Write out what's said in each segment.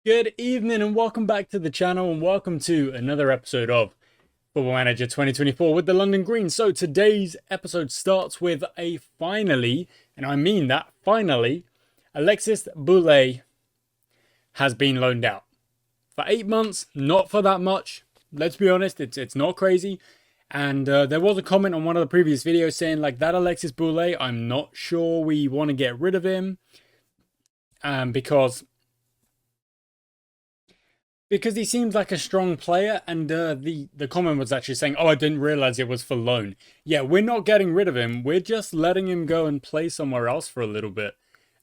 Good evening and welcome back to the channel and welcome to another episode of Football Manager 2024 with the London Green. So today's episode starts with a finally, and I mean that, finally, Alexis Boulay has been loaned out. For 8 months, not for that much. Let's be honest, it's not crazy. And there was a comment on one of the previous videos saying like that Alexis Boulay, I'm not sure we want to get rid of him. Because he seems like a strong player, and the comment was actually saying, oh, I didn't realize it was for loan. Yeah, we're not getting rid of him. We're just letting him go and play somewhere else for a little bit.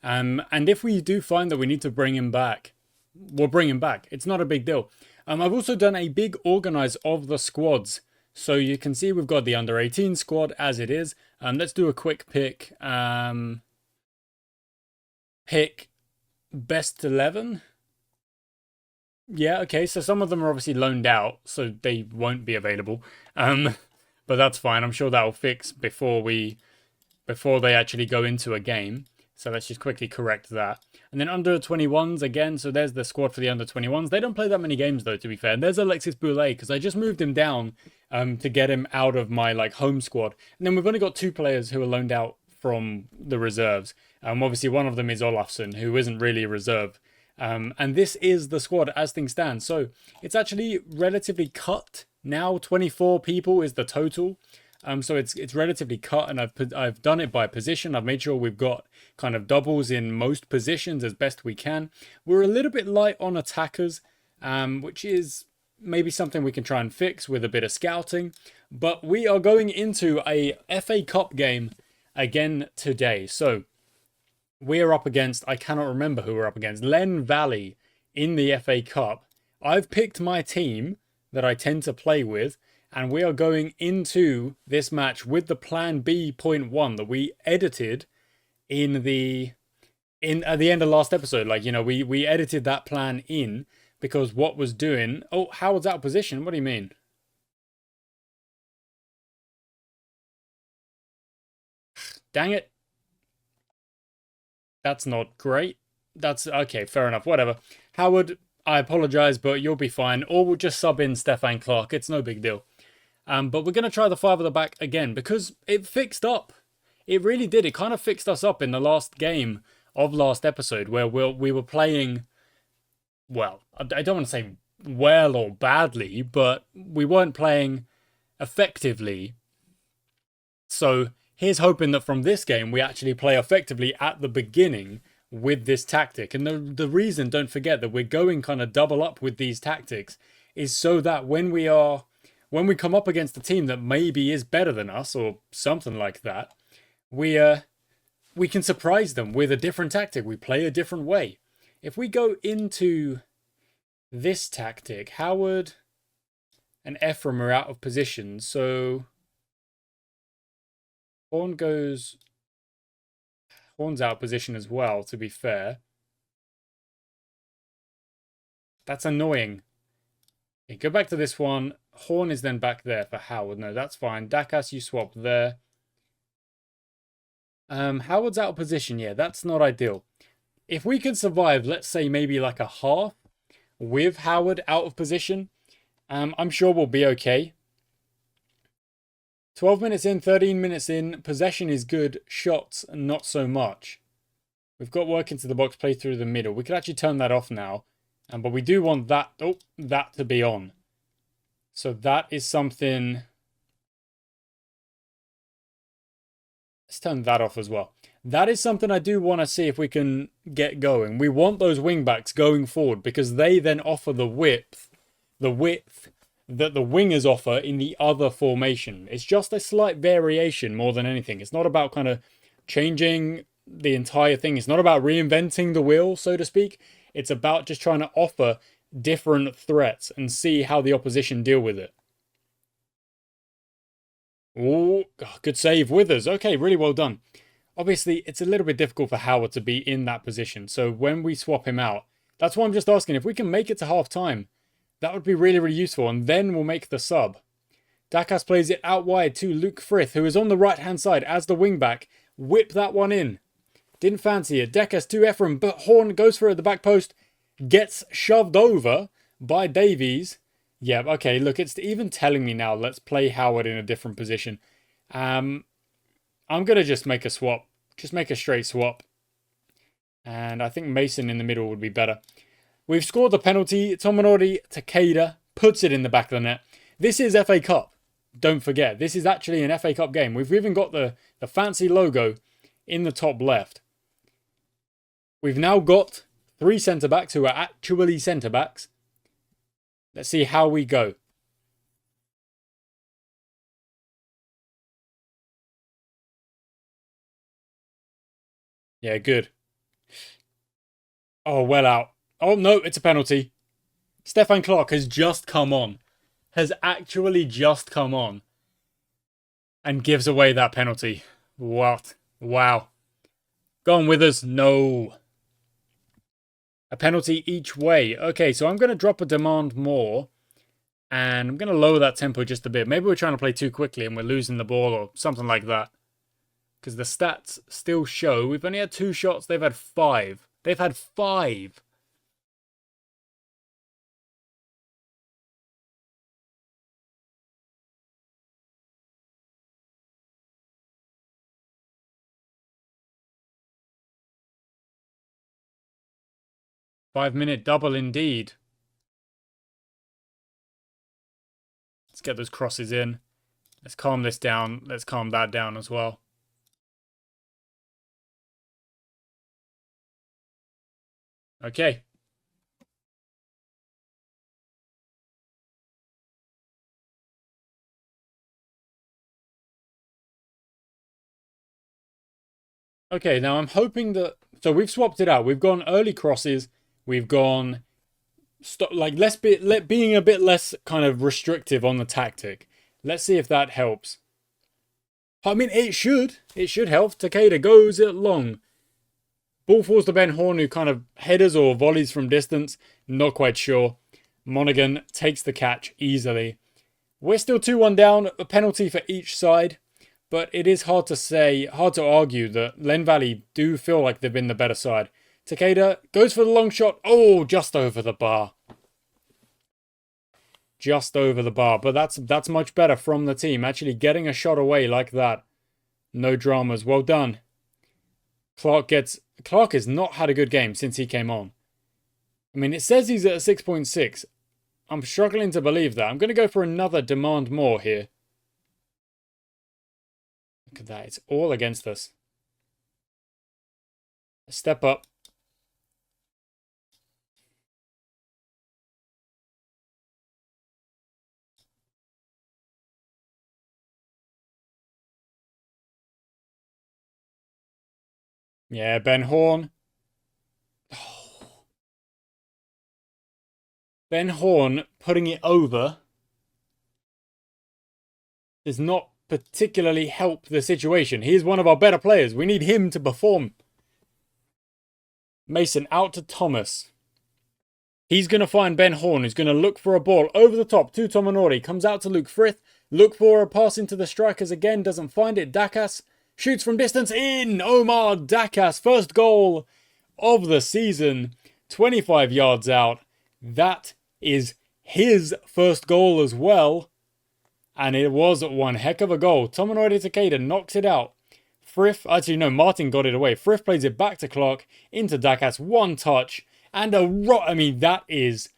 And if we do find that we need to bring him back, we'll bring him back. It's not a big deal. I've also done a big organize of the squads. So you can see we've got the under-18 squad as it is. Let's do a quick pick. Pick best 11. Yeah, okay, so some of them are obviously loaned out, so they won't be available. But that's fine. I'm sure that'll fix before they actually go into a game. So let's just quickly correct that. And then under 21s again, so there's the squad for the under 21s. They don't play that many games though, to be fair. And there's Alexis Boulay, because I just moved him down to get him out of my home squad. And then we've only got 2 players who are loaned out from the reserves. Obviously one of them is Olafsson, who isn't really a reserve. And this is the squad as things stand. So it's actually relatively cut now. 24 people is the total. So it's relatively cut, and I've done it by position. I've made sure we've got kind of doubles in most positions as best we can. We're a little bit light on attackers, which is maybe something we can try and fix with a bit of scouting. But we are going into a FA Cup game again today. So we're up against, I cannot remember who we're up against, Len Valley in the FA Cup. I've picked my team that I tend to play with, and we are going into this match with the plan B.1 that we edited at the end of last episode. We edited that plan in because what was doing... Oh, Howard's out of position. What do you mean? Dang it. That's not great. That's okay, fair enough, whatever. Howard, I apologize, but you'll be fine. Or we'll just sub in Stefan Clark. It's no big deal. But we're going to try the 5 at the back again because it fixed up. It really did. It kind of fixed us up in the last game of last episode where we were playing, well, I don't want to say well or badly, but we weren't playing effectively. So here's hoping that from this game we actually play effectively at the beginning with this tactic. And the reason, don't forget, that we're going kind of double up with these tactics is so that when we come up against a team that maybe is better than us or something like that, we can surprise them with a different tactic. We play a different way. If we go into this tactic, Howard and Ephraim are out of position, so Horn's out of position as well, to be fair. That's annoying. Okay, go back to this one. Horn is then back there for Howard. No, that's fine. Dakas, you swap there. Howard's out of position. Yeah, that's not ideal. If we could survive, let's say maybe like a half with Howard out of position, I'm sure we'll be okay. 12 minutes in, 13 minutes in. Possession is good. Shots, not so much. We've got work into the box, play through the middle. We could actually turn that off now. But we do want that to be on. So that is something... Let's turn that off as well. That is something I do want to see if we can get going. We want those wing backs going forward because they then offer the width that the wingers offer in the other formation. It's just a slight variation more than anything. It's not about kind of changing the entire thing. It's not about reinventing the wheel, so to speak. It's about just trying to offer different threats and see how the opposition deal with it. Oh, good save, Withers. Okay, really well done. Obviously, it's a little bit difficult for Howard to be in that position. So when we swap him out, that's why I'm just asking if we can make it to half time. That would be really, really useful. And then we'll make the sub. Dakas plays it out wide to Luke Frith, who is on the right-hand side as the wing-back. Whip that one in. Didn't fancy it. Dakas to Ephraim, but Horn goes for it at the back post. gets shoved over by Davies. Yeah, okay, look, it's even telling me now, let's play Howard in a different position. I'm going to just make a swap. Just make a straight swap. And I think Mason in the middle would be better. We've scored the penalty. Tominori Takeda puts it in the back of the net. This is FA Cup. Don't forget, this is actually an FA Cup game. We've even got the fancy logo in the top left. We've now got 3 centre-backs who are actually centre-backs. Let's see how we go. Yeah, good. Oh, well out. Oh, no, it's a penalty. Stefan Clark has just come on. Has actually just come on. And gives away that penalty. What? Wow. Gone with us? No. A penalty each way. Okay, so I'm going to drop a demand more. And I'm going to lower that tempo just a bit. Maybe we're trying to play too quickly and we're losing the ball or something like that. Because the stats still show we've only had 2 shots. They've had 5. They've had 5. Five-minute double indeed. Let's get those crosses in. Let's calm this down. Let's calm that down as well. Okay. Okay, now I'm hoping that... So we've swapped it out. We've gone early crosses. We've gone... like, being a bit less kind of restrictive on the tactic. Let's see if that helps. I mean, it should. It should help. Takeda goes it long. Ball falls to Ben Horn, who kind of headers or volleys from distance. Not quite sure. Monaghan takes the catch easily. We're still 2-1 down. A penalty for each side. But it is hard to say, hard to argue that Len Valley do feel like they've been the better side. Takeda goes for the long shot. Oh, just over the bar. Just over the bar. But that's much better from the team. Actually getting a shot away like that. No dramas. Well done. Clark has not had a good game since he came on. I mean, it says he's at a 6.6. I'm struggling to believe that. I'm going to go for another demand more here. Look at that. It's all against us. A step up. Yeah, Ben Horn. Oh. Ben Horn putting it over does not particularly help the situation. He is one of our better players. We need him to perform. Mason out to Thomas. He's going to find Ben Horn, who's going to look for a ball over the top to Tominori. Comes out to Luke Frith. Look for a pass into the strikers again. Doesn't find it. Dakas shoots from distance in. Omar Dakas, first goal of the season. 25 yards out. That is his first goal as well. And it was one heck of a goal. Tominori Takeda knocks it out. Frith, actually no, Martin got it away. Frith plays it back to Clark, into Dakas, one touch, and I mean, that is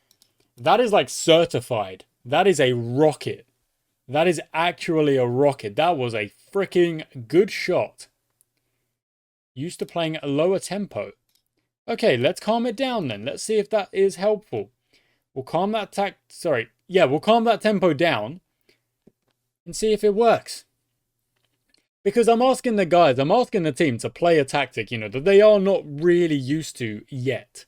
like certified. That is a rocket. That is actually a rocket. That was a freaking good shot. Used to playing at a lower tempo. Okay, let's calm it down then. Let's see if that is helpful. We'll calm that we'll calm that tempo down and see if it works. Because I'm asking the team to play a tactic, that they are not really used to yet.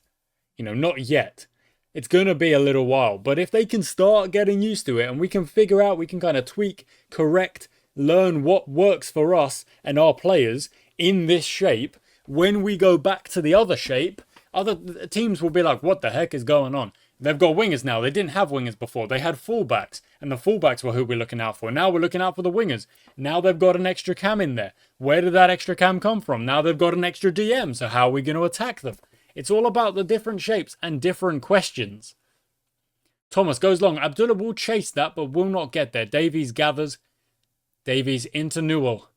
Not yet. It's going to be a little while. But if they can start getting used to it and we can figure out, we can kind of tweak, correct, learn what works for us and our players in this shape, when we go back to the other shape, other teams will be like, what the heck is going on? They've got wingers now. They didn't have wingers before. They had fullbacks. And the fullbacks were who we're looking out for. Now we're looking out for the wingers. Now they've got an extra cam in there. Where did that extra cam come from? Now they've got an extra DM. So how are we going to attack them? It's all about the different shapes and different questions. Thomas goes long. Abdullah will chase that, but will not get there. Davies gathers. Davies into Newell.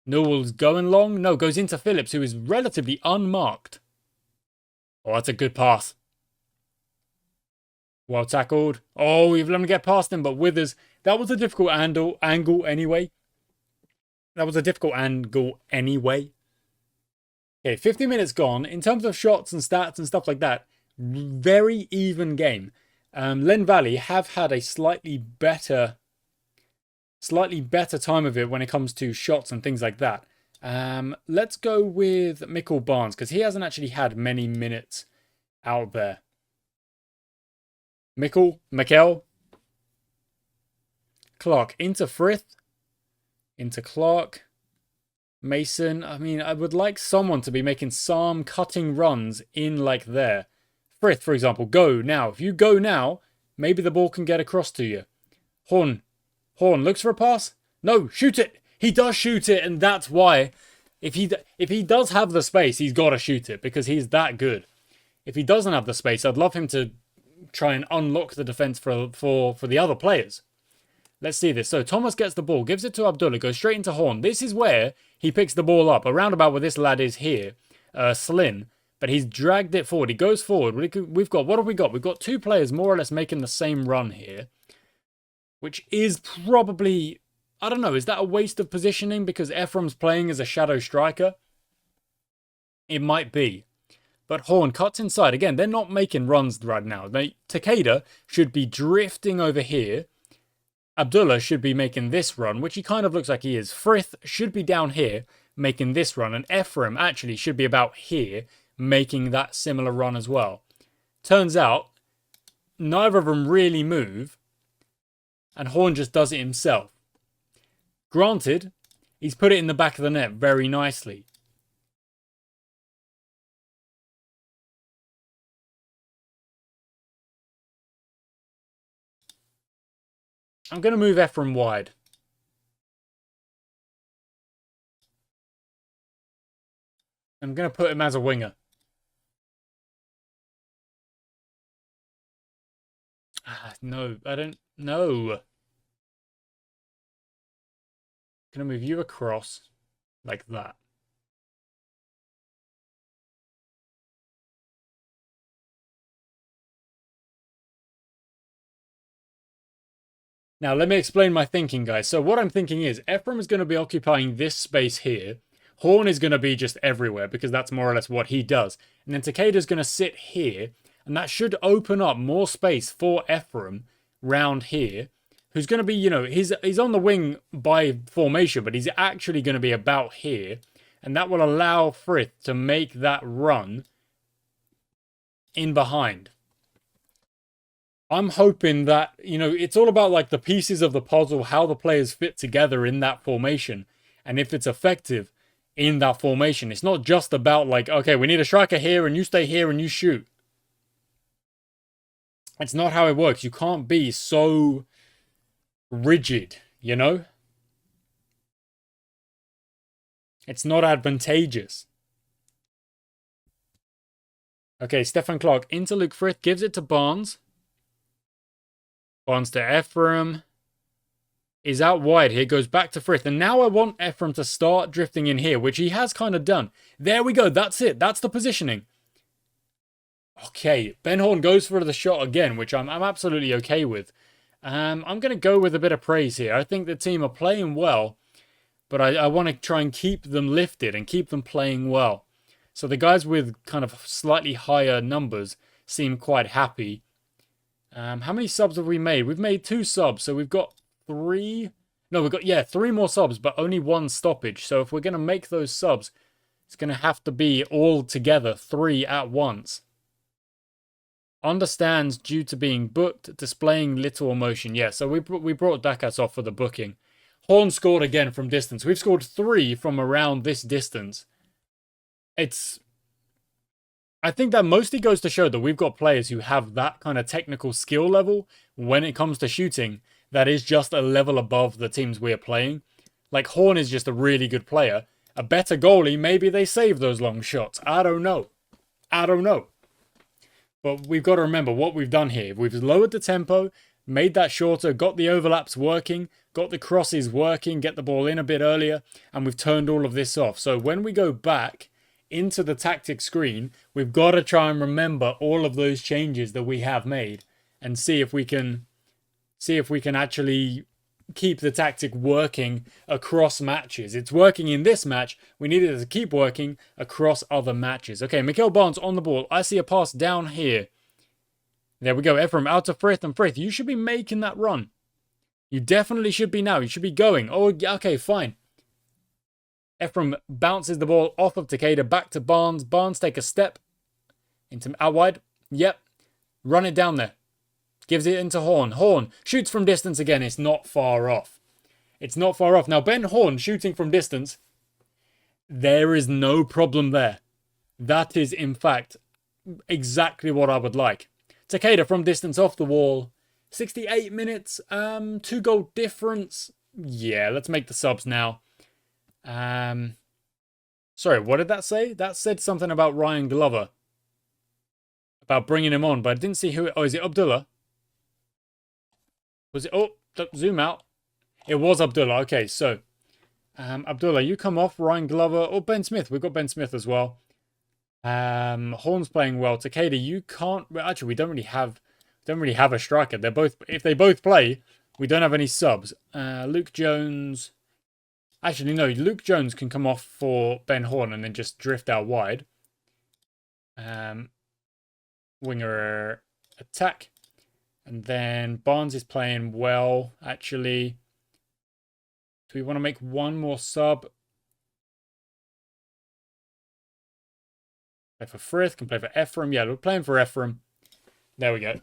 Newell's going long. No, goes into Phillips, who is relatively unmarked. Oh, that's a good pass. Well tackled. Oh, we've let him get past him, but Withers. That was a difficult angle anyway. Okay, 50 minutes gone. In terms of shots and stats and stuff like that, very even game. Len Valley have had a slightly better time of it when it comes to shots and things like that. Let's go with Mikkel Barnes, because he hasn't actually had many minutes out there. Mikkel, Clark into Frith, into Clark, Mason. I mean, I would like someone to be making some cutting runs in like there. Frith, for example, go now. If you go now, maybe the ball can get across to you. Horn looks for a pass. No, shoot it. He does shoot it, and that's why. If he does have the space, he's got to shoot it because he's that good. If he doesn't have the space, I'd love him to try and unlock the defense for the other players. Let's see this. So Thomas gets the ball, gives it to Abdullah, goes straight into Horn. This is where he picks the ball up, around about where this lad is here, Slyn. But he's dragged it forward. He goes forward. We've got, what have we got? We've got two players more or less making the same run here, which is probably, I don't know, is that a waste of positioning because Ephraim's playing as a shadow striker? It might be. But Horn cuts inside. Again, they're not making runs right now. Takeda should be drifting over here. Abdullah should be making this run, which he kind of looks like he is. Frith should be down here making this run. And Ephraim actually should be about here making that similar run as well. Turns out, neither of them really move. And Horn just does it himself. Granted, he's put it in the back of the net very nicely. I'm going to move Ephraim wide. I'm going to put him as a winger. No, I don't know. I'm going to move you across like that. Now, let me explain my thinking, guys. So what I'm thinking is Ephraim is going to be occupying this space here. Horn is going to be just everywhere because that's more or less what he does. And then Takeda is going to sit here. And that should open up more space for Ephraim round here. Who's going to be, you know, he's on the wing by formation, but he's actually going to be about here. And that will allow Frith to make that run in behind. I'm hoping that, you know, it's all about like the pieces of the puzzle, how the players fit together in that formation. And if it's effective in that formation, it's not just about like, okay, we need a striker here and you stay here and you shoot. It's not how it works. You can't be so rigid, you know? It's not advantageous. Okay, Stefan Clark into Luke Frith, gives it to Barnes. Barnes to Ephraim. Is out wide here, goes back to Frith. And now I want Ephraim to start drifting in here, which he has kind of done. There we go, that's it. That's the positioning. Okay, Ben Horn goes for the shot again, which I'm absolutely okay with. I'm going to go with a bit of praise here. I think the team are playing well, but I want to try and keep them lifted and keep them playing well. So the guys with kind of slightly higher numbers seem quite happy. How many subs have we made? We've made 2 subs, so we've got 3. No, we've got, 3 more subs, but only 1 stoppage. So if we're going to make those subs, it's going to have to be all together, 3 at once. Understands due to being booked, displaying little emotion. Yeah, so we brought Dakas off for the booking. Horn scored again from distance. We've scored 3 from around this distance. I think that mostly goes to show that we've got players who have that kind of technical skill level when it comes to shooting that is just a level above the teams we are playing. Like, Horn is just a really good player. A better goalie, maybe they save those long shots. I don't know. I don't know. But we've got to remember what we've done here. We've lowered the tempo, made that shorter, got the overlaps working, got the crosses working, get the ball in a bit earlier, and we've turned all of this off. So when we go back into the tactic screen, we've got to try and remember all of those changes that we have made and see if we can actually keep the tactic working across matches. It's working in this match. We need it to keep working across other matches. Okay, Mikael Barnes on the ball. I see a pass down here. There we go. Ephraim out to Frith. And Frith, you should be making that run. You definitely should be now. You should be going. Oh, okay, fine. Ephraim bounces the ball off of Takeda back to Barnes. Barnes take a step into out wide. Yep. Run it down there. Gives it into Horn. Horn shoots from distance again. It's not far off. It's not far off. Now, Ben Horn shooting from distance. There is no problem there. That is, in fact, exactly what I would like. Takeda from distance off the wall. 68 minutes. 2-goal difference. Yeah, let's make the subs now. Sorry, what did that say? That said something about Ryan Glover. About bringing him on, but I didn't see who... Oh, is it Abdullah? Was it... Oh, zoom out. It was Abdullah. Okay, so... Abdullah, you come off. Ryan Glover. Or Ben Smith. We've got Ben Smith as well. Horn's playing well. Takeda, you can't... Well, actually, we don't really have a striker. They're both... If they both play, we don't have any subs. Luke Jones... Actually, no. Luke Jones can come off for Ben Horn and then just drift out wide. Winger attack. And then Barnes is playing well, actually. Do we want to make one more sub? Play for Frith, can play for Ephraim. Yeah, we're playing for Ephraim. There we go.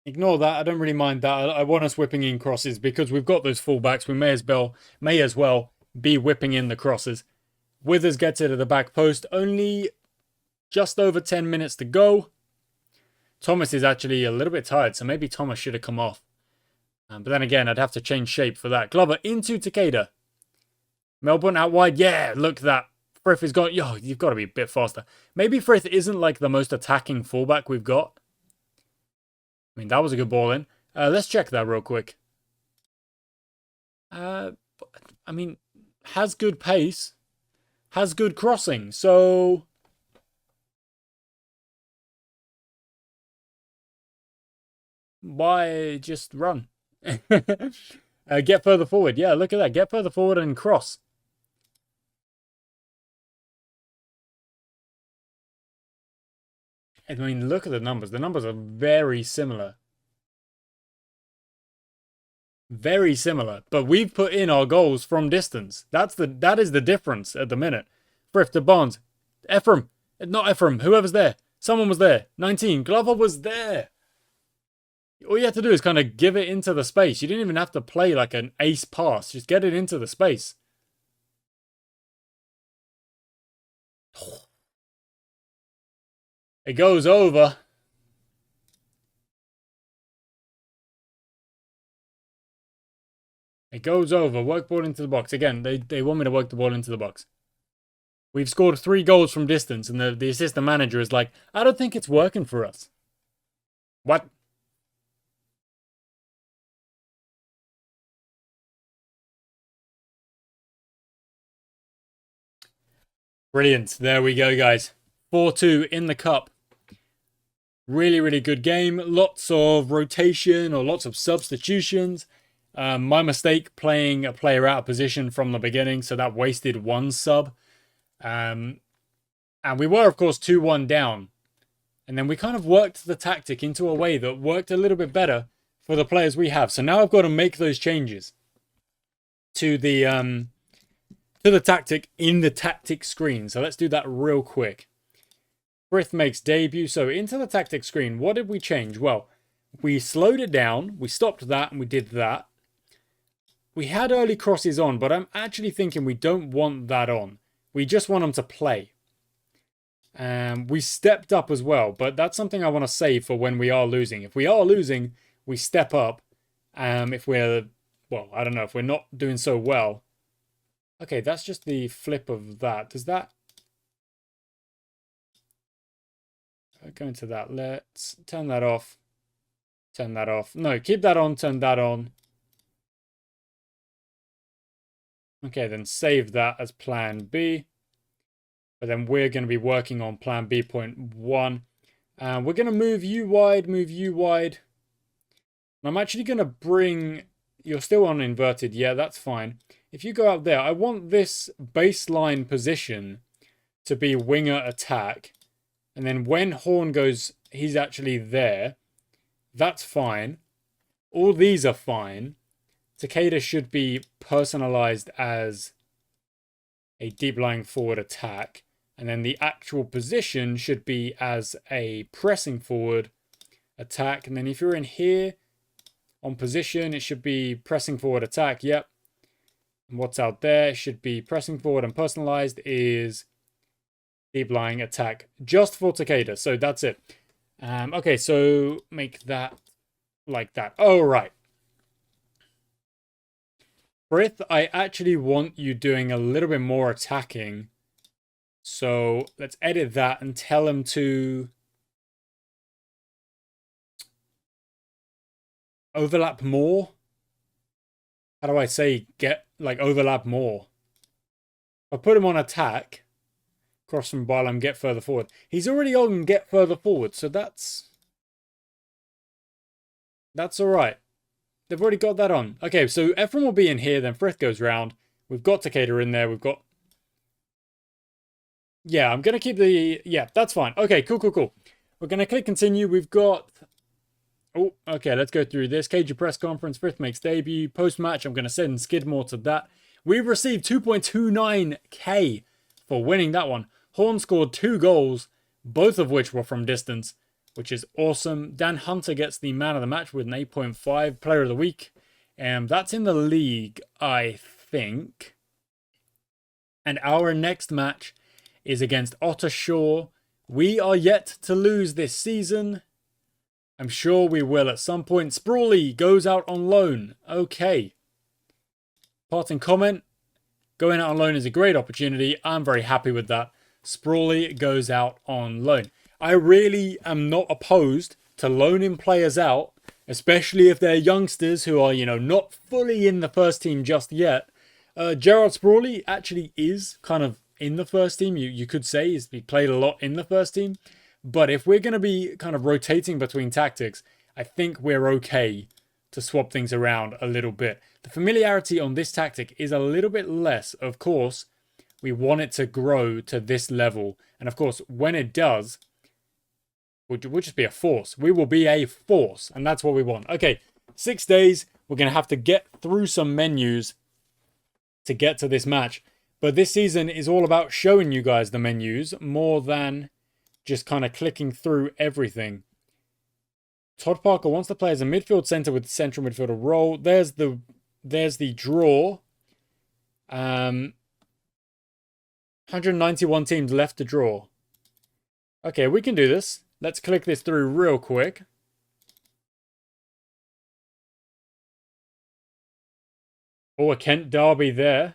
Ignore that. I don't really mind that. I want us whipping in crosses because we've got those fullbacks. We may as well be whipping in the crosses. Withers gets it at the back post. Only just over 10 minutes to go. Thomas is actually a little bit tired, so maybe Thomas should have come off. But then again, I'd have to change shape for that. Glover into Takeda. Melbourne out wide. Yeah, look at that. Frith is gone. Yo, you've got to be a bit faster. Maybe Frith isn't like the most attacking fullback we've got. I mean, that was a good ball in. Let's check that real quick. I mean, has good pace. Has good crossing. So... why just run? Get further forward. Yeah, look at that. Get further forward and cross. I mean, look at the numbers. The numbers are very similar. Very similar. But we've put in our goals from distance. That is the difference at the minute. Frith to Barnes. Ephraim. Not Ephraim. Whoever's there. Someone was there. 19. Glover was there. All you have to do is kind of give it into the space. You didn't even have to play like an ace pass. Just get it into the space. It goes over. It goes over. Work ball into the box. Again, they want me to work the ball into the box. We've scored 3 goals from distance, and the assistant manager is like, I don't think it's working for us. What? Brilliant. There we go, guys. 4-2 in the cup. Really, really good game. Lots of rotation or lots of substitutions. My mistake playing a player out of position from the beginning, so that wasted 1 sub. And we were, of course, 2-1 down. And then we kind of worked the tactic into a way that worked a little bit better for the players we have. So now I've got to make those changes to the tactic in the tactic screen. So let's do that real quick. Frith makes debut. So into the tactic screen, what did we change? Well, we slowed it down. We stopped that and we did that. We had early crosses on, but I'm actually thinking we don't want that on. We just want them to play. We stepped up as well, but that's something I want to save for when we are losing. If we are losing, we step up. If we're, I don't know, if we're not doing so well. Okay, that's just the flip of that. Does that Go into that. Let's turn that off. Turn that off. No, keep that on, turn that on. Okay, then save that as plan B. But then we're going to be working on plan B.1. We're going to move you wide, move you wide. I'm actually going to bring... You're still on inverted. Yeah, that's fine. If you go out there, I want this baseline position to be winger attack. And then when Horn goes, he's actually there. That's fine. All these are fine. Takeda should be personalized as a deep lying forward attack. And then the actual position should be as a pressing forward attack. And then if you're in here on position, it should be pressing forward attack. Yep. And what's out there should be pressing forward, and personalized is deep lying attack just for Takeda. So that's it. Okay, so make that like that. Oh, right. Frith, I actually want you doing a little bit more attacking. So let's edit that and tell him to overlap more. How do I say get, like, overlap more? I put him on attack. Cross from Barlam, get further forward. He's already on get further forward, so that's all right. They've already got that on. Okay, so Ephraim will be in here, then Frith goes round. We've got Takeda in there. We've got... Yeah, I'm going to keep the... Yeah, that's fine. Okay, cool, cool, cool. We're going to click continue. We've got... Oh, okay, let's go through this. Cage press conference. Frith makes debut. Post-match, I'm going to send Skidmore to that. We've received 2.29k for winning that one. Horn scored 2 goals, both of which were from distance, which is awesome. Dan Hunter gets the man of the match with an 8.5 player of the week. And that's in the league, I think. And our next match is against Otter Shore. We are yet to lose this season. I'm sure we will at some point. Sprawley goes out on loan. Okay. Parting comment. Going out on loan is a great opportunity. I'm very happy with that. Sprawley goes out on loan. I really am not opposed to loaning players out, especially if they're youngsters who are, you know, not fully in the first team just yet. Gerard Sprawley actually is kind of in the first team. You could say he played a lot in the first team. But if we're going to be kind of rotating between tactics, I think we're okay to swap things around a little bit. The familiarity on this tactic is a little bit less. Of course, we want it to grow to this level. And of course, when it does, we'll just be a force. We will be a force. And that's what we want. Okay, 6 days. We're going to have to get through some menus to get to this match. But this season is all about showing you guys the menus more than just kind of clicking through everything. Todd Parker wants to play as a midfield centre with central midfielder role. There's the draw. 191 teams left to draw. Okay, we can do this. Let's click this through real quick. Oh, a Kent derby there.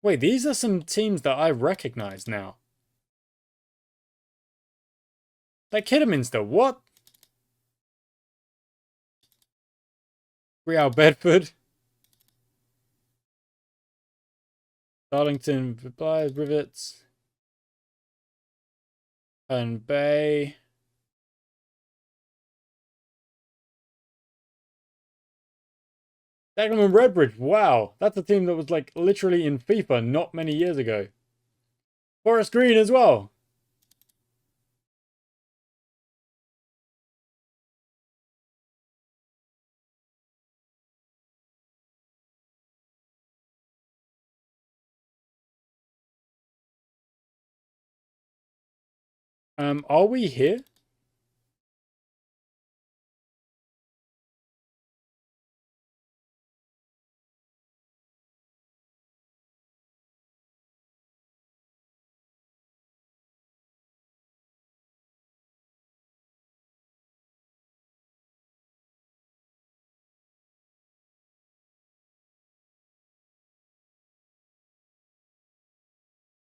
Wait, these are some teams that I recognize now. Like Kidderminster, what? Real Bedford. Darlington, Goodbye, Rivets. And Bay. Dagenham and Redbridge, wow. That's a team that was like literally in FIFA not many years ago. Forest Green as well. Are we here?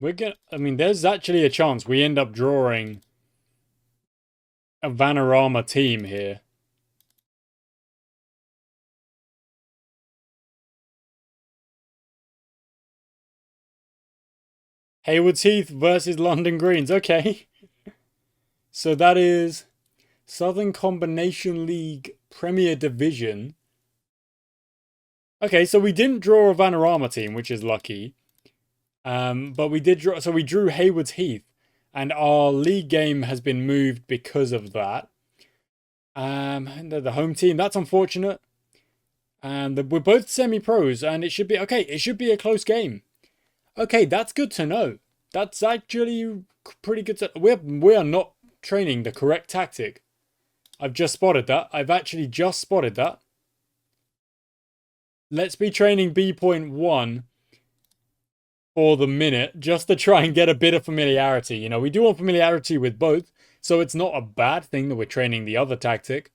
I mean, there's actually a chance we end up drawing a Vanarama team here. Haywards Heath versus London Greens. Okay. So that is Southern Combination League Premier Division. Okay, so we didn't draw a Vanarama team, which is lucky. But we did draw. So we drew Haywards Heath, and our league game has been moved because of that. And the home team. That's unfortunate. And we're both semi-pros, and it should be okay. It should be a close game. Okay, that's good to know. That's actually pretty good to. We are not training the correct tactic. I've just spotted that. I've actually just spotted that. Let's be training B.1 for the minute, just to try and get a bit of familiarity. You know, we do want familiarity with both, so it's not a bad thing that we're training the other tactic.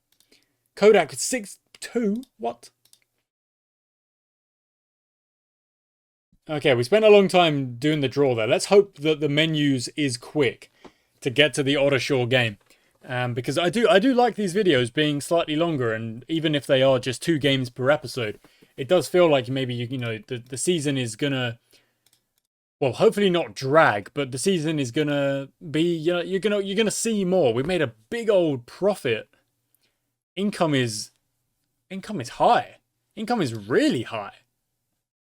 Kodak 6-2? What? Okay, we spent a long time doing the draw there. Let's hope that the menus is quick to get to the Ottershaw game. Because I do like these videos being slightly longer, and even if they are just 2 games per episode, it does feel like maybe you know the season is gonna, well, hopefully not drag, but the season is gonna be, you know, you're gonna see more. We made a big old profit. Income is high. Income is really high.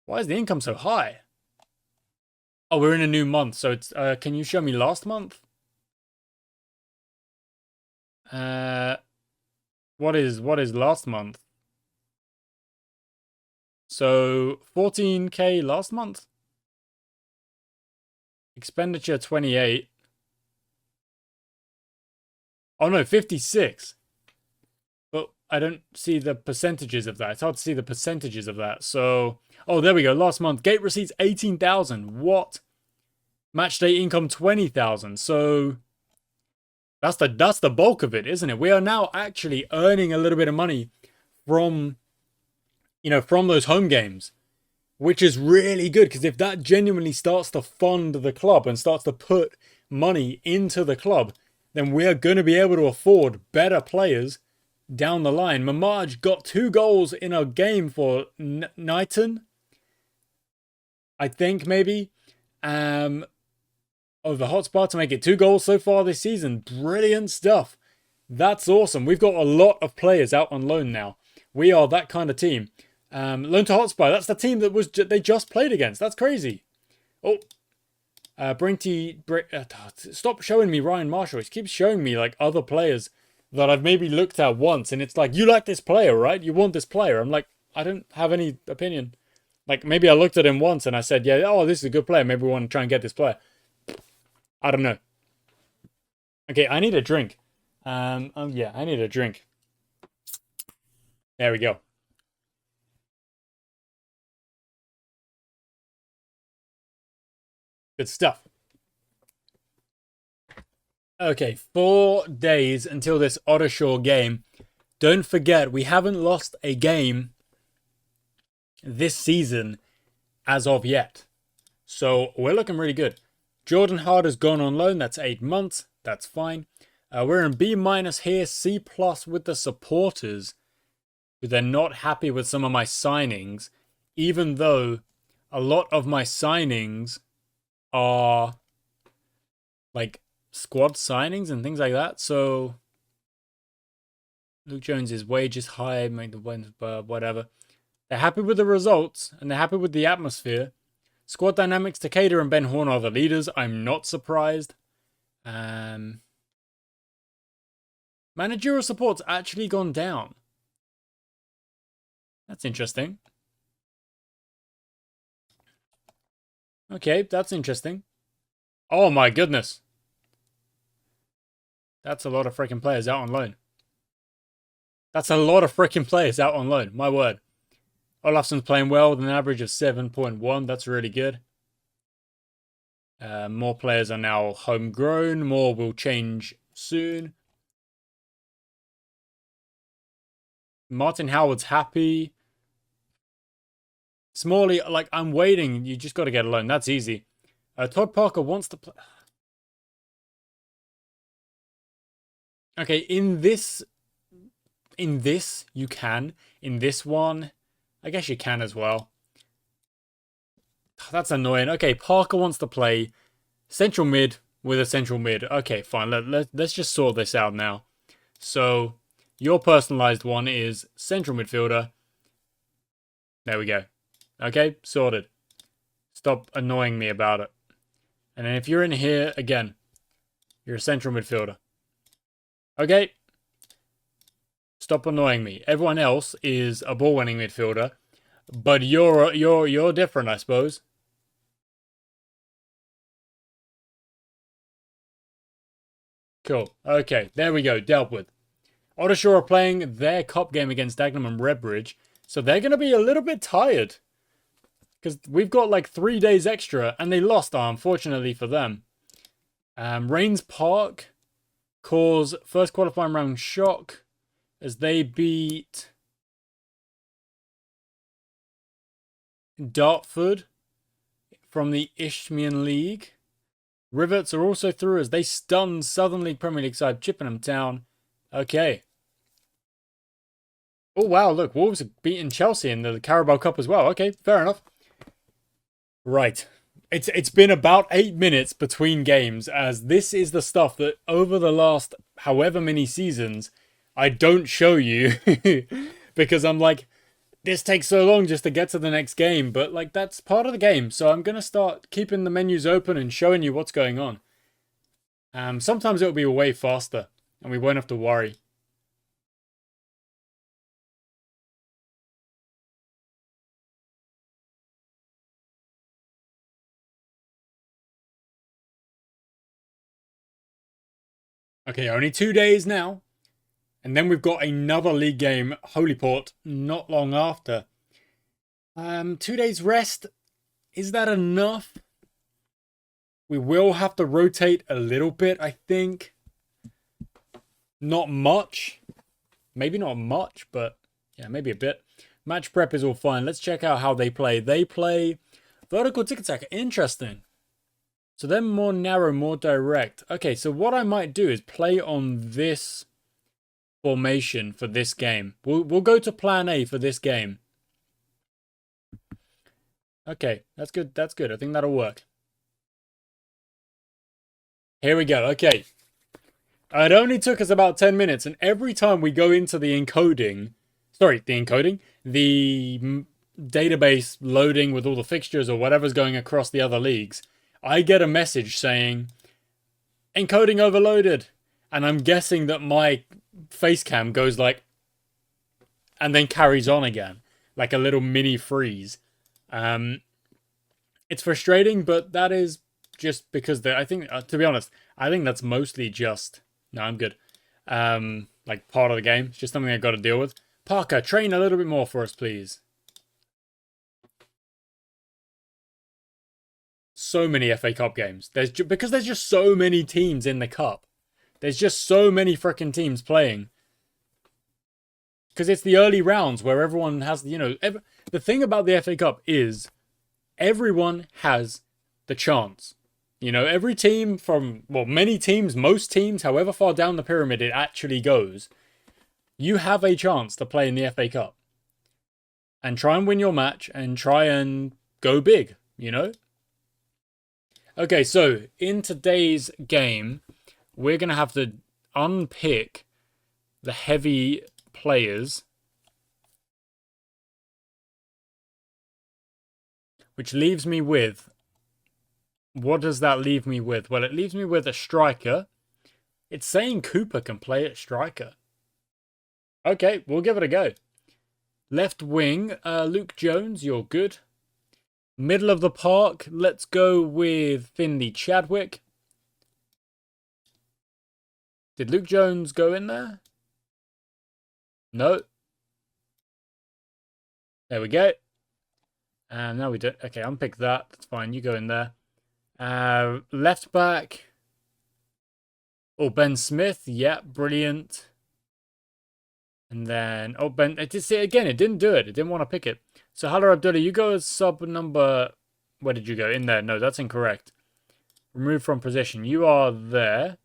Why is the income so high? Oh, we're in a new month, so it's can you show me last month? What is last month? So 14K last month. Expenditure 28. Oh no, 56. But I don't see the percentages of that. It's hard to see the percentages of that. So, oh, there we go. Last month, gate receipts 18,000. What? Match day income 20,000. So that's the bulk of it, isn't it? We are now actually earning a little bit of money from, you know, from those home games, which is really good, because if that genuinely starts to fund the club and starts to put money into the club, then we're going to be able to afford better players down the line. Mamaj got 2 goals in a game for Knighton, I think, maybe. Over Hotspur to make it 2 goals so far this season. Brilliant stuff. That's awesome. We've got a lot of players out on loan now. We are that kind of team. Loan to Hotspur. That's the team that they just played against. That's crazy. Oh, stop showing me Ryan Marshall. He keeps showing me like other players that I've maybe looked at once, and it's like, you like this player, right? You want this player. I'm like, I don't have any opinion. Like, maybe I looked at him once and I said, yeah, oh, this is a good player. Maybe we want to try and get this player. I don't know. Okay, I need a drink. Yeah, I need a drink. There we go. Good stuff. Okay, 4 days until this Ottershaw game. Don't forget, we haven't lost a game this season as of yet. So we're looking really good. Jordan Hard has gone on loan. That's 8 months. That's fine. We're in B- here, C+ with the supporters, who they're not happy with some of my signings, even though a lot of my signings are like squad signings and things like that. So Luke Jones's wage is high, make the whatever. They're happy with the results and they're happy with the atmosphere. Squad dynamics, Takeda and Ben Horn are the leaders. I'm not surprised. Managerial support's actually gone down. That's interesting. Okay, that's interesting. Oh my goodness. That's a lot of freaking players out on loan. That's a lot of freaking players out on loan. My word. Olafson's playing well with an average of 7.1. That's really good. More players are now homegrown. More will change soon. Martin Howard's happy. Smalley, like, I'm waiting. You just got to get a loan. That's easy. Todd Parker wants to play. Okay, in this you can. In this one, I guess you can as well. That's annoying. Okay, Parker wants to play central mid with a central mid. Okay, fine. Let's just sort this out now. So, your personalized one is central midfielder. There we go. Okay, sorted. Stop annoying me about it. And then if you're in here, again, you're a central midfielder. Okay. Stop annoying me. Everyone else is a ball-winning midfielder. But you're different, I suppose. Cool. Okay, there we go. Dealt with. Jos3h are playing their cup game against Dagenham and Redbridge. So they're going to be a little bit tired. Because we've got like 3 days extra. And they lost, unfortunately for them. Rains Park cause first qualifying round shock. As they beat Dartford from the Isthmian League. Rivets are also through as they stun Southern League Premier League side Chippenham Town. Okay. Oh, wow, look, Wolves have beaten Chelsea in the Carabao Cup as well. Okay, fair enough. Right. It's been about 8 minutes between games, as this is the stuff that over the last however many seasons I don't show you because I'm like, this takes so long just to get to the next game, but like that's part of the game. So I'm going to start keeping the menus open and showing you what's going on. Sometimes it'll be way faster and we won't have to worry. Okay, only 2 days now. And then we've got another league game, Holyport, not long after. 2 days rest. Is that enough? We will have to rotate a little bit, I think. Not much. Maybe not much, but yeah, maybe a bit. Match prep is all fine. Let's check out how they play. They play vertical tic-tac. Interesting. So they're more narrow, more direct. Okay, so what I might do is play on this formation for this game. We'll go to plan A for this game. Okay, that's good. That's good. I think that'll work. Here we go. Okay. It only took us about 10 minutes, and every time we go into the encoding, the database loading with all the fixtures or whatever's going across the other leagues, I get a message saying, encoding overloaded. And I'm guessing that my face cam goes like, and then carries on again, like a little mini freeze. It's frustrating, but that is just because I think, to be honest, I think that's mostly just, no, I'm good. Like part of the game. It's just something I've got to deal with. Parker, train a little bit more for us, please. So many FA Cup games. Because there's just so many teams in the Cup. There's just so many freaking teams playing. Because it's the early rounds where everyone has, the thing about the FA Cup is everyone has the chance. Every team many teams, most teams, however far down the pyramid it actually goes, you have a chance to play in the FA Cup. And try and win your match and try and go big, Okay, so in today's game, we're going to have to unpick the heavy players. Which leaves me with... What does that leave me with? Well, it leaves me with a striker. It's saying Cooper can play at striker. Okay, we'll give it a go. Left wing, Luke Jones, you're good. Middle of the park, let's go with Finley Chadwick. Did Luke Jones go in there? No. There we go. And now we do. Okay, unpick that. That's fine. You go in there. Left back. Oh, Ben Smith. Yeah, brilliant. And then, Ben. It did see it again. It didn't do it. It didn't want to pick it. So, Hala Abdullah, you go as sub number. Where did you go? In there. No, that's incorrect. Remove from position. You are there.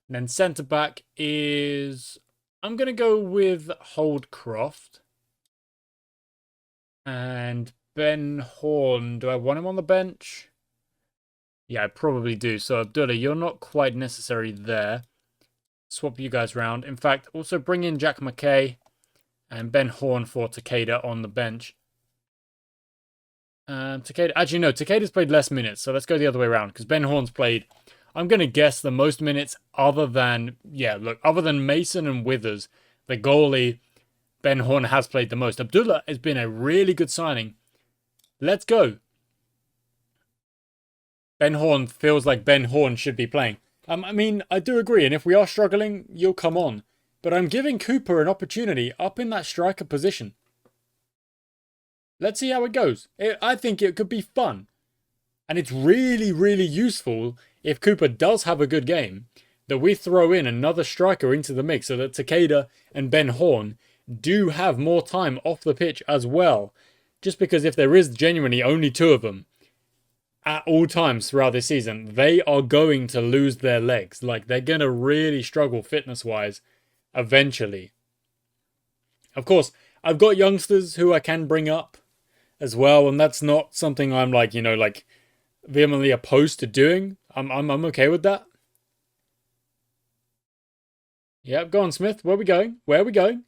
And then centre back is... I'm going to go with Holdcroft. And Ben Horn. Do I want him on the bench? Yeah, I probably do. So, Abdullah, you're not quite necessary there. Swap you guys around. In fact, also bring in Jack McKay and Ben Horn for Takeda on the bench. Takeda, actually, no, Takeda's played less minutes, so let's go the other way around, because Ben Horn's played, I'm going to guess, the most minutes other than, other than Mason and Withers, the goalie, Ben Horn has played the most. Abdullah has been a really good signing. Let's go. Ben Horn feels like Ben Horn should be playing. I mean, I do agree, and if we are struggling, you'll come on. But I'm giving Cooper an opportunity up in that striker position. Let's see how it goes. I think it could be fun. And it's really, really useful if Cooper does have a good game, that we throw in another striker into the mix so that Takeda and Ben Horn do have more time off the pitch as well. Just because if there is genuinely only two of them at all times throughout this season, they are going to lose their legs. Like, they're going to really struggle fitness-wise eventually. Of course, I've got youngsters who I can bring up as well, and that's not something I'm vehemently opposed to doing. I'm okay with that. Yep, go on, Smith. Where are we going? Where are we going?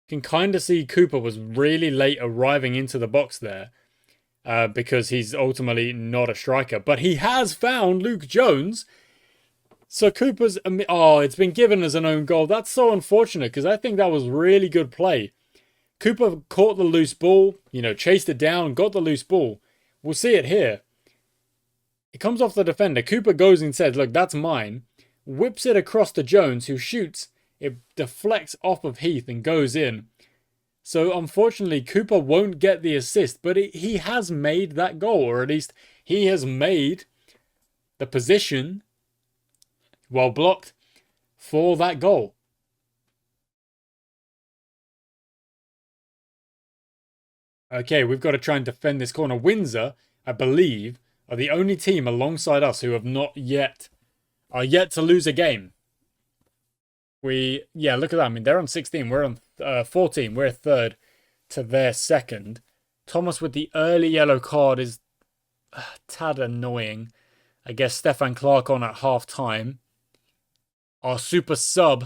Can kind of see Cooper was really late arriving into the box there, because he's ultimately not a striker. But he has found Luke Jones. So Cooper's... Oh, it's been given as an own goal. That's so unfortunate, because I think that was really good play. Cooper caught the loose ball, chased it down, got the loose ball. We'll see it here. It comes off the defender. Cooper goes and says, look, that's mine. Whips it across to Jones, who shoots. It deflects off of Heath and goes in. So, unfortunately, Cooper won't get the assist, but he has made that goal, or at least he has made the position, well blocked, for that goal. Okay, we've got to try and defend this corner. Windsor, I believe, are the only team alongside us who have not yet, are yet to lose a game. Look at that. I mean, they're on 16. We're on 14. We're third to their second. Thomas with the early yellow card is a tad annoying. I guess Stefan Clark on at half time. Our super sub.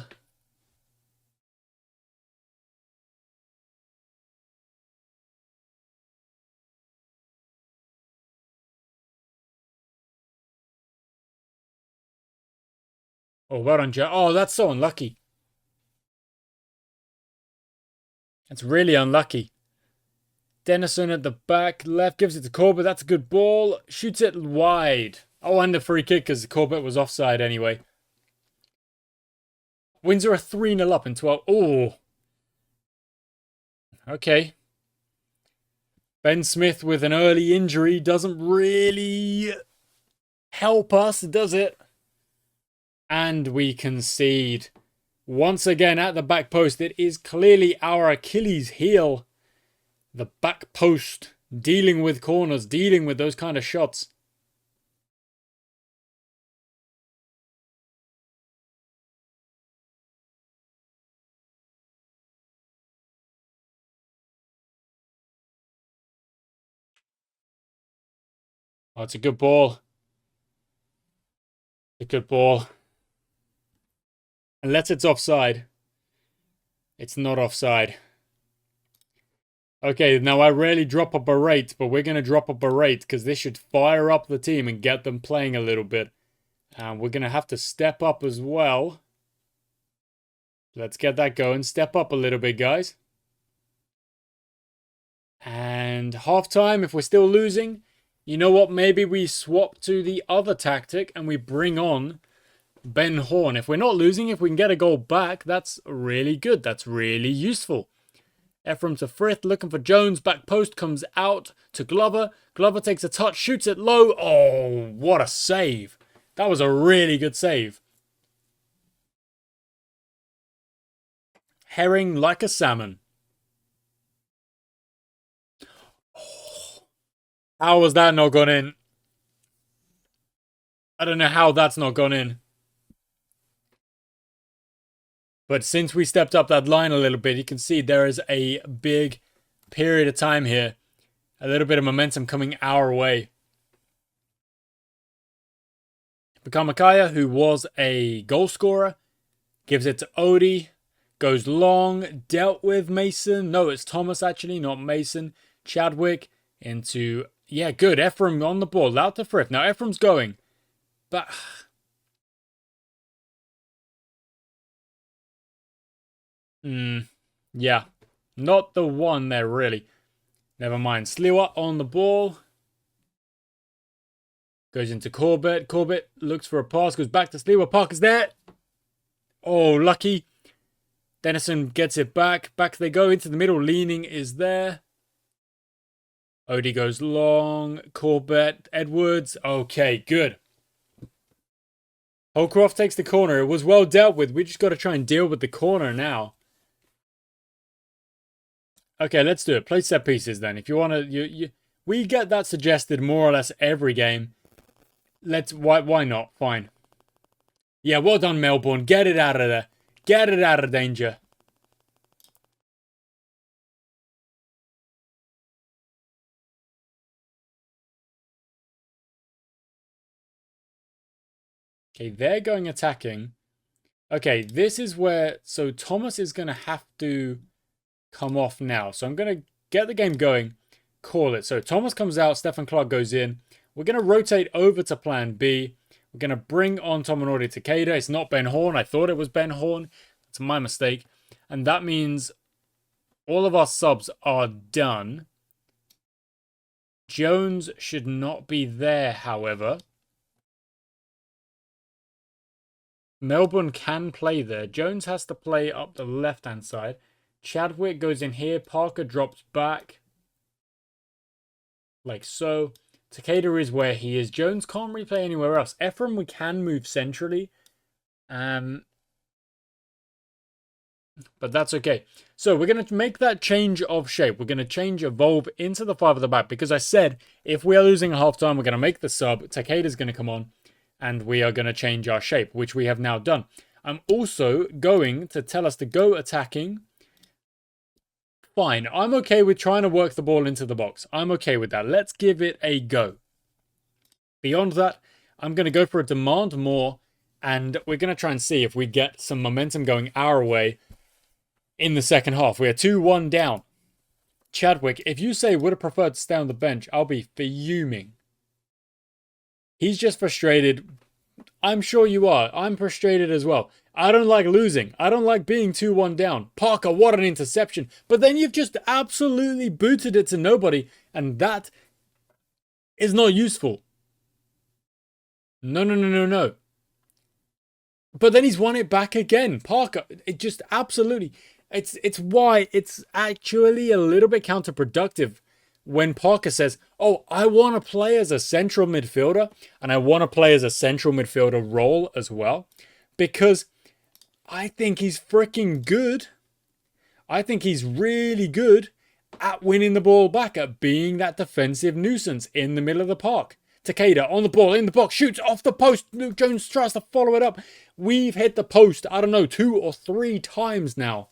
Oh, well done, Joe. Oh, that's so unlucky. That's really unlucky. Dennison at the back left gives it to Corbett. That's a good ball. Shoots it wide. Oh, and the free kick because Corbett was offside anyway. Windsor are 3-0 up in 12. Oh. Okay. Ben Smith with an early injury doesn't really help us, does it? And we concede. Once again at the back post. It is clearly our Achilles heel. The back post. Dealing with corners. Dealing with those kind of shots. Oh, it's a good ball. A good ball. Unless it's offside. It's not offside. Okay, now I rarely drop a berate, but we're going to drop a berate because this should fire up the team and get them playing a little bit. And we're going to have to step up as well. Let's get that going. Step up a little bit, guys. And halftime, if we're still losing, you know what? Maybe we swap to the other tactic and we bring on Ben Horn. If we're not losing, if we can get a goal back, that's really good. That's really useful. Ephraim to Frith, looking for Jones. Back post comes out to Glover. Glover takes a touch, shoots it low. Oh, what a save. That was a really good save. Herring like a salmon. Oh, how was that not gone in? I don't know how that's not gone in. But since we stepped up that line a little bit, you can see there is a big period of time here. A little bit of momentum coming our way. Bukamakaya, who was a goal scorer, gives it to Odie. Goes long, dealt with Mason. No, it's Thomas actually, not Mason. Chadwick into, yeah, good. Ephraim on the ball, out to Frith. Now Ephraim's going, but yeah, not the one there really. Never mind. Sliwa on the ball. Goes into Corbett. Corbett looks for a pass, goes back to Sliwa. Parker's there. Oh, lucky. Dennison gets it back. Back they go into the middle. Leaning is there. Odie goes long. Corbett. Edwards. Okay, good. Holcroft takes the corner. It was well dealt with. We just got to try and deal with the corner now. Okay, let's do it. Play set pieces then. If you want to... we get that suggested more or less every game. Why not? Fine. Yeah, well done, Melbourne. Get it out of there. Get it out of danger. Okay, they're going attacking. Okay, this is where... So Thomas is going to have to come off now. So I'm going to get the game going. Call it. So Thomas comes out. Stefan Clark goes in. We're going to rotate over to plan B. We're going to bring on Tominori Takeda. It's not Ben Horn. I thought it was Ben Horn. It's my mistake. And that means all of our subs are done. Jones should not be there, however. Melbourne can play there. Jones has to play up the left-hand side. Chadwick goes in here. Parker drops back. Like so. Takeda is where he is. Jones can't replay anywhere else. Ephraim, we can move centrally. But that's okay. So we're going to make that change of shape. We're going to change Evolve into the 5 at the back. Because I said, if we are losing a half-time, we're going to make the sub. Takeda's going to come on. And we are going to change our shape, which we have now done. I'm also going to tell us to go attacking. Fine. I'm okay with trying to work the ball into the box. I'm okay with that. Let's give it a go. Beyond that, I'm going to go for a demand more. And we're going to try and see if we get some momentum going our way in the second half. We are 2-1 down. Chadwick, if you say would have preferred to stay on the bench, I'll be fuming. He's just frustrated. I'm sure you are. I'm frustrated as well. I don't like losing. I don't like being 2-1 down. Parker, what an interception. But then you've just absolutely booted it to nobody. And that is not useful. No. But then he's won it back again. Parker, it just absolutely... It's why it's actually a little bit counterproductive when Parker says, oh, I want to play as a central midfielder and I want to play as a central midfielder role as well, because I think he's freaking good. I think he's really good at winning the ball back, at being that defensive nuisance in the middle of the park. Takeda on the ball, in the box, shoots off the post. Luke Jones tries to follow it up. We've hit the post, I don't know, 2 or 3 times now.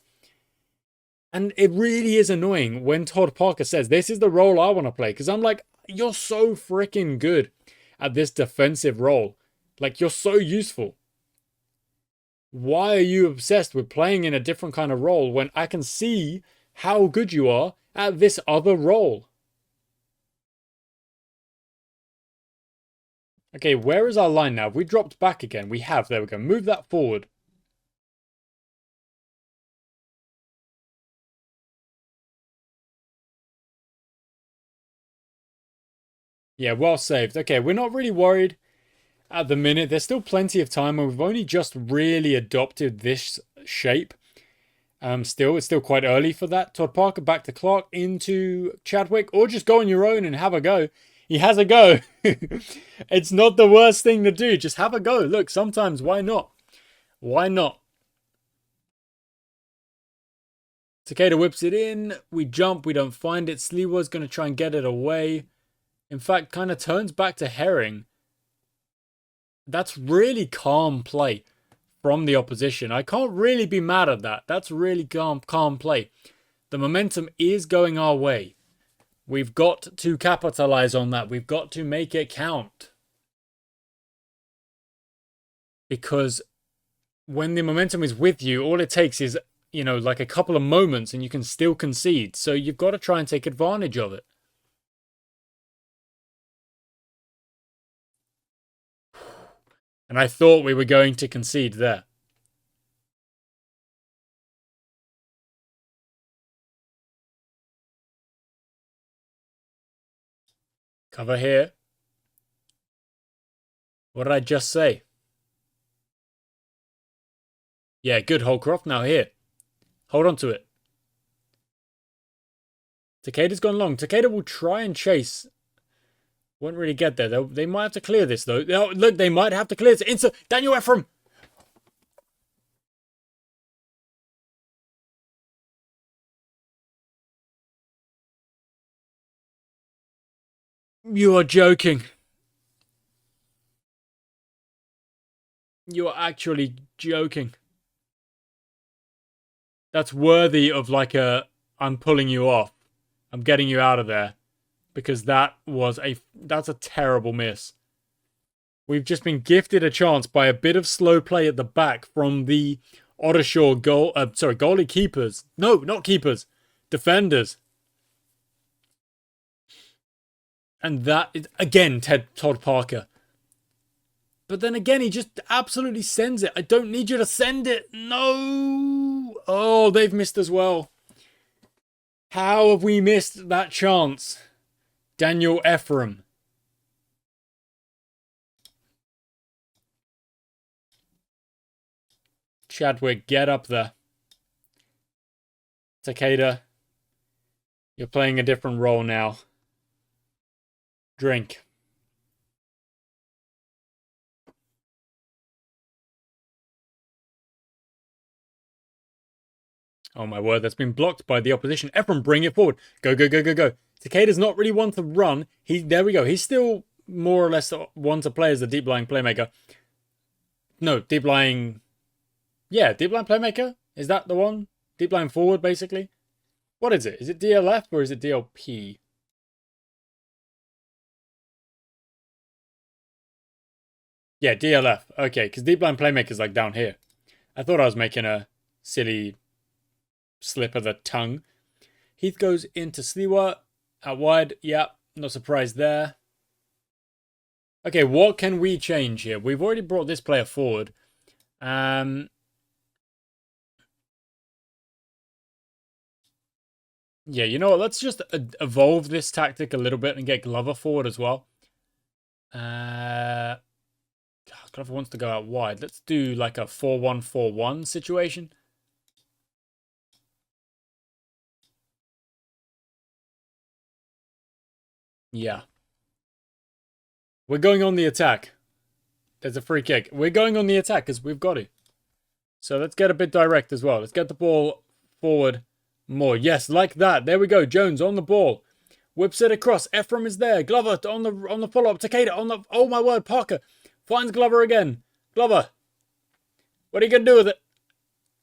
And it really is annoying when Todd Parker says, this is the role I want to play. Because I'm like, you're so freaking good at this defensive role. Like, you're so useful. Why are you obsessed with playing in a different kind of role when I can see how good you are at this other role? Okay, where is our line now? Have we dropped back again? We have. There we go. Move that forward. Yeah, well saved. Okay, we're not really worried at the minute. There's still plenty of time, and we've only just really adopted this shape. It's still quite early for that. Todd Parker back to Clark into Chadwick, or just go on your own and have a go. He has a go. It's not the worst thing to do. Just have a go. Look, sometimes, why not? Why not? Takeda whips it in. We jump. We don't find it. Sliwa's going to try and get it away. In fact, kind of turns back to Herring. That's really calm play from the opposition. I can't really be mad at that. That's really calm play. The momentum is going our way. We've got to capitalize on that. We've got to make it count. Because when the momentum is with you, all it takes is, like a couple of moments and you can still concede. So you've got to try and take advantage of it. And I thought we were going to concede there. Cover here. What did I just say? Yeah, good, Holcroft. Now here. Hold on to it. Takeda's gone long. Takeda will try and chase. Won't really get there. They might have to clear this, though. Oh, look, they might have to clear this. Into Daniel Ephraim. You are joking. You are actually joking. That's worthy of like I'm pulling you off. I'm getting you out of there. Because that's a terrible miss. We've just been gifted a chance by a bit of slow play at the back from the Ottershaw goalie keepers. No, not keepers. Defenders. And that is, again, Todd Parker. But then again, he just absolutely sends it. I don't need you to send it. No. Oh, they've missed as well. How have we missed that chance? Daniel Ephraim. Chadwick, get up there. Takeda, you're playing a different role now. Drink. Oh my word, that's been blocked by the opposition. Ephraim, bring it forward. Go, go, go, go, go. Takeda's not really one to run. There we go. He's still more or less one to play as the deep lying playmaker. No, deep lying. Yeah, deep lying playmaker. Is that the one? Deep lying forward, basically. What is it? Is it DLF or is it DLP? Yeah, DLF. Okay, because deep line playmaker's like down here. I thought I was making a silly slip of the tongue. Heath goes into Sliwa out wide. Yeah, no surprise there. Okay, what can we change here? We've already brought this player forward. Yeah, you know what? Let's just evolve this tactic a little bit and get Glover forward as well. Glover wants to go out wide. Let's do like a 4-1-4-1 situation. Yeah. We're going on the attack. There's a free kick. We're going on the attack because we've got it. So let's get a bit direct as well. Let's get the ball forward more. Yes, like that. There we go. Jones on the ball. Whips it across. Ephraim is there. Glover on the follow-up. Takeda on the... Oh, my word. Parker finds Glover again. Glover. What are you going to do with it?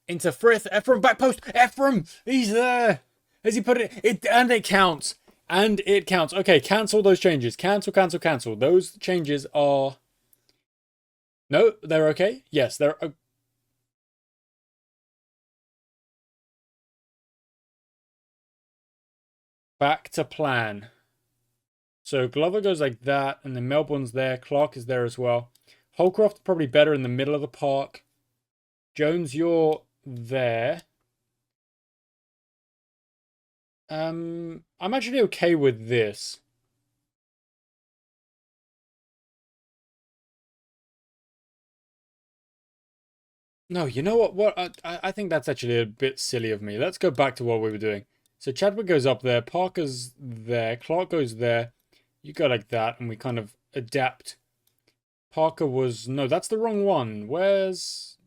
Into Frith. Ephraim back post. Ephraim. He's there. Has he put it... And it counts. And it counts. Okay, cancel those changes. Cancel, cancel, cancel. Those changes are... No, they're okay. Yes, they're... Back to plan. So Glover goes like that, and then Melbourne's there. Clark is there as well. Holcroft probably better in the middle of the park. Jones, you're there. I'm actually okay with this. No, you know what? I think that's actually a bit silly of me. Let's go back to what we were doing. So Chadwick goes up there. Parker's there. Clark goes there. You go like that, and we kind of adapt. Parker was... No, that's the wrong one. Where's...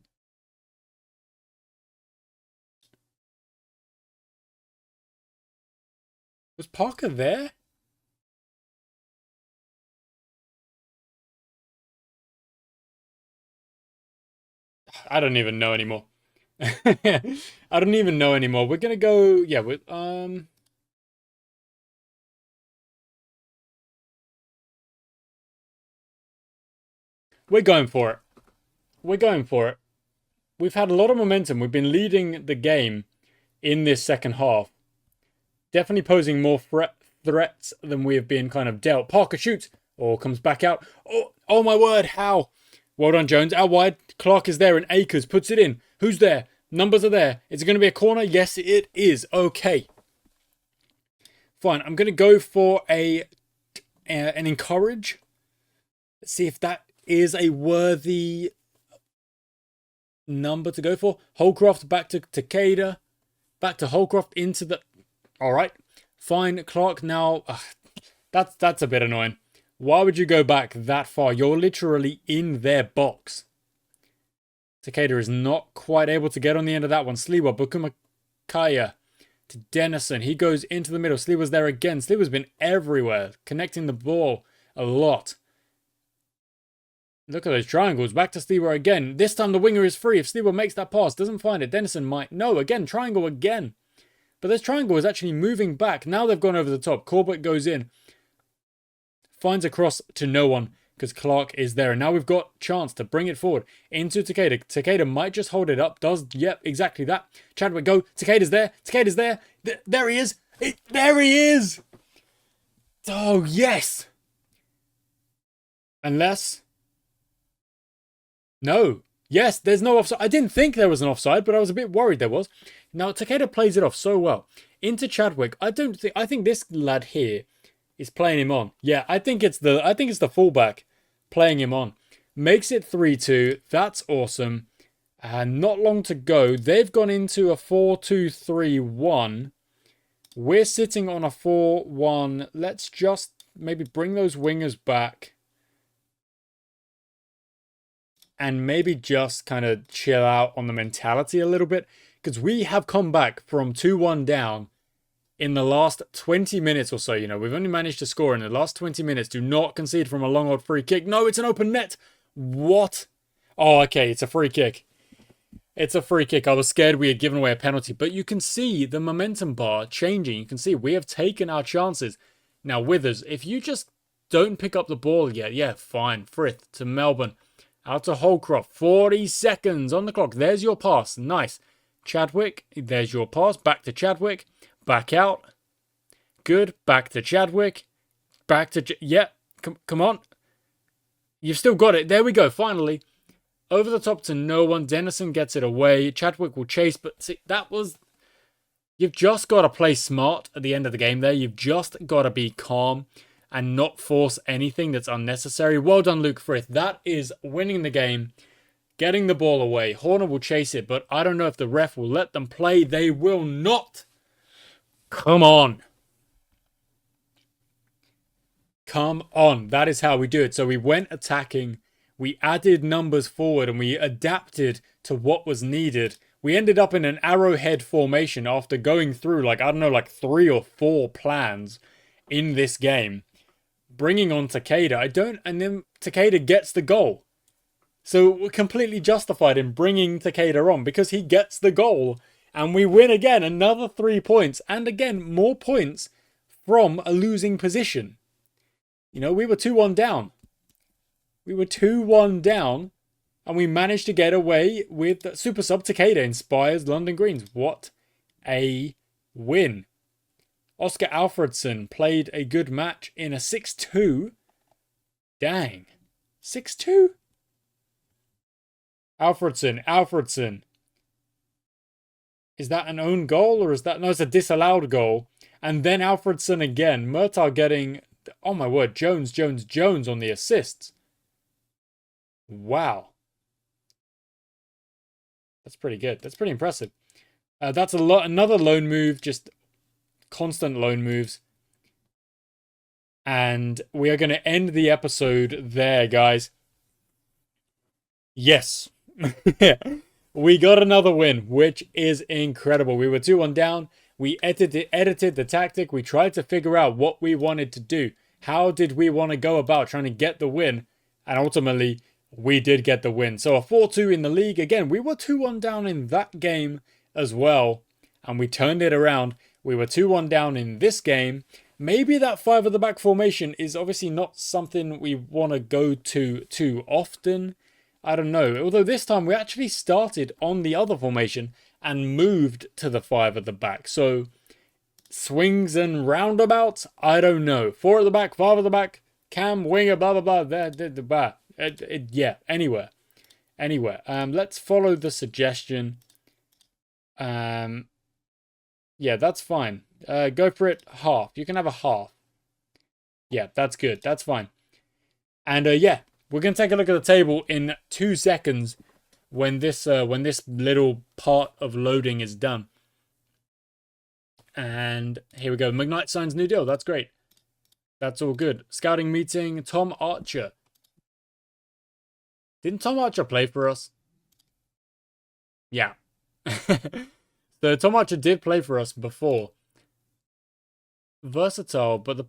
Was Parker there? I don't even know anymore. I don't even know anymore. We're gonna go, yeah, we're going for it. We're going for it. We've had a lot of momentum. We've been leading the game in this second half. Definitely posing more threats than we have been kind of dealt. Parker shoots. Or comes back out. Oh my word, how? Well done, Jones. Out wide. Clark is there and Akers puts it in. Who's there? Numbers are there. Is it going to be a corner? Yes, it is. Okay. Fine. I'm going to go for an encourage. Let's see if that is a worthy number to go for. Holcroft back to Takeda. Back to Holcroft into the... All right. Fine. Clark now... That's a bit annoying. Why would you go back that far? You're literally in their box. Takeda is not quite able to get on the end of that one. Sliwa, Bukumakaya to Dennison. He goes into the middle. Sliwa's there again. Sliwa's been everywhere, connecting the ball a lot. Look at those triangles. Back to Sliwa again. This time the winger is free. If Sliwa makes that pass, doesn't find it, Dennison might. No, again, triangle again. But this triangle is actually moving back. Now they've gone over the top. Corbett goes in. Finds a cross to no one because Clark is there. And now we've got chance to bring it forward into Takeda. Takeda might just hold it up. Does, yep, exactly that. Chadwick go. Takeda's there. Takeda's there. There he is. There he is. Oh, yes. Unless... No. Yes, there's no offside. I didn't think there was an offside, but I was a bit worried there was. Now, Takeda plays it off so well. Into Chadwick. I think this lad here is playing him on. Yeah, I think it's the fullback playing him on. Makes it 3-2. That's awesome. And not long to go. They've gone into a 4-2-3-1. We're sitting on a 4-1. Let's just maybe bring those wingers back. And maybe just kind of chill out on the mentality a little bit. Because we have come back from 2-1 down in the last 20 minutes or so. You know, we've only managed to score in the last 20 minutes. Do not concede from a long old free kick. No, it's an open net. What? Oh, okay, it's a free kick. It's a free kick. I was scared we had given away a penalty. But you can see the momentum bar changing. You can see we have taken our chances. Now, Withers, if you just don't pick up the ball yet, yeah, fine. Frith to Melbourne. Out to Holcroft. 40 seconds on the clock. There's your pass. Nice. Chadwick. There's your pass. Back to Chadwick. Back out. Good. Back to Chadwick. Back to... Yeah. Come on. You've still got it. There we go. Finally. Over the top to no one. Dennison gets it away. Chadwick will chase. But see, that was... You've just got to play smart at the end of the game there. You've just got to be calm and not force anything that's unnecessary. Well done, Luke Frith. That is winning the game. Getting the ball away. Horner will chase it, but I don't know if the ref will let them play. They will not. Come on. Come on. That is how we do it. So we went attacking. We added numbers forward and we adapted to what was needed. We ended up in an arrowhead formation after going through like 3 or 4 plans in this game. Bringing on Takeda. And then Takeda gets the goal. So we're completely justified in bringing Takeda on because he gets the goal. And we win again, another 3 points. And again, more points from a losing position. You know, we were 2-1 down. We were 2-1 down. And we managed to get away with Super Sub. Takeda inspires London Greens. What a win. Oscar Alfredson played a good match in a 6-2. Dang. 6-2? Alfredson. Is that an own goal or is that... No, it's a disallowed goal. And then Alfredson again. Murtaugh getting... Oh my word. Jones on the assists. Wow. That's pretty good. That's pretty impressive. That's another loan move. Just constant loan moves. And we are going to end the episode there, guys. Yes. We got another win, which is incredible. We were 2-1 down. We edited the tactic. We tried to figure out what we wanted to do. How did we want to go about trying to get the win? And ultimately, we did get the win. So a 4-2 in the league. Again, we were 2-1 down in that game as well, and we turned it around. We were 2-1 down in this game. Maybe that 5 at the back formation is obviously not something we want to go to too often. I don't know. Although this time we actually started on the other formation and moved to the 5 at the back. So swings and roundabouts, I don't know. 4 at the back, 5 at the back, cam, winger, blah, blah, blah. Yeah, anywhere. Let's follow the suggestion. Yeah, that's fine. Go for it, half. You can have a half. Yeah, that's good. That's fine. And yeah, we're going to take a look at the table in 2 seconds when this little part of loading is done. And here we go. McKnight signs new deal. That's great. That's all good. Scouting meeting, Tom Archer. Didn't Tom Archer play for us? Yeah. So Tom Archer did play for us before. Versatile, but the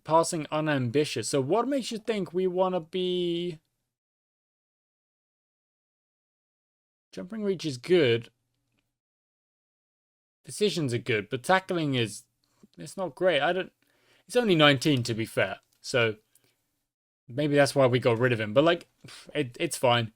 passing unambitious. So what makes you think we want to be... Jumping reach is good. Decisions are good, but tackling is... It's not great. It's only 19 to be fair. So maybe that's why we got rid of him. But like, it's fine.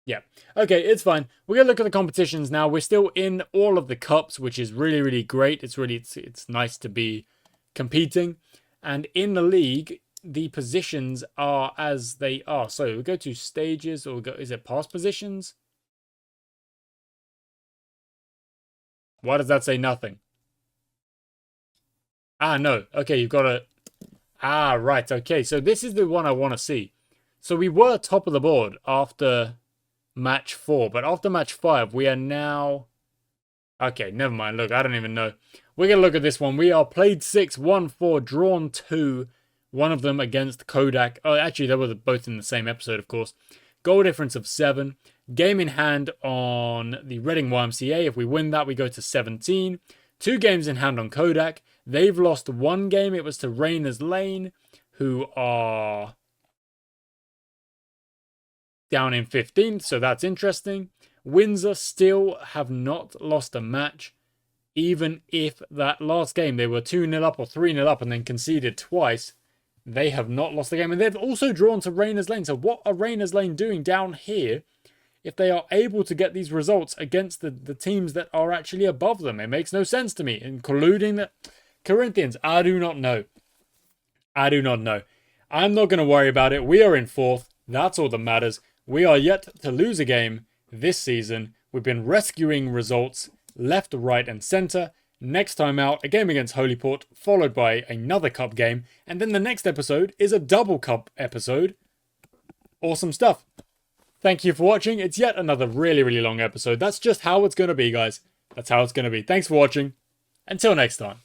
Yeah. Okay, it's fine. We're going to look at the competitions now. We're still in all of the cups, which is really, really great. It's nice to be competing. And in the league, the positions are as they are. So we go to stages, or is it past positions? Why does that say nothing? Ah, no. Okay, you've got to... Ah, right. Okay, so this is the one I want to see. So we were top of the board after match 4, but after match 5, we are now... Okay, never mind. Look, I don't even know. We're going to look at this one. We are played 6, won 4, drawn 2. One of them against Kodak. Oh, actually, they were both in the same episode, of course. Goal difference of 7. Game in hand on the Reading YMCA. If we win that, we go to 17. 2 games in hand on Kodak. They've lost 1 game. It was to Rayners Lane, who are down in 15th, so that's interesting. Windsor still have not lost a match, even if that last game they were 2-0 up or 3-0 up and then conceded twice. They have not lost the game, and they've also drawn to Rayners Lane. So what are Rayners Lane doing down here if they are able to get these results against the teams that are actually above them? It makes no sense to me, including the Corinthians. I do not know. I'm not going to worry about it. We are in 4th. That's all that matters. We are yet to lose a game this season. We've been rescuing results left, right, and centre. Next time out, a game against Holyport, followed by another cup game. And then the next episode is a double cup episode. Awesome stuff. Thank you for watching. It's yet another really, really long episode. That's just how it's going to be, guys. That's how it's going to be. Thanks for watching. Until next time.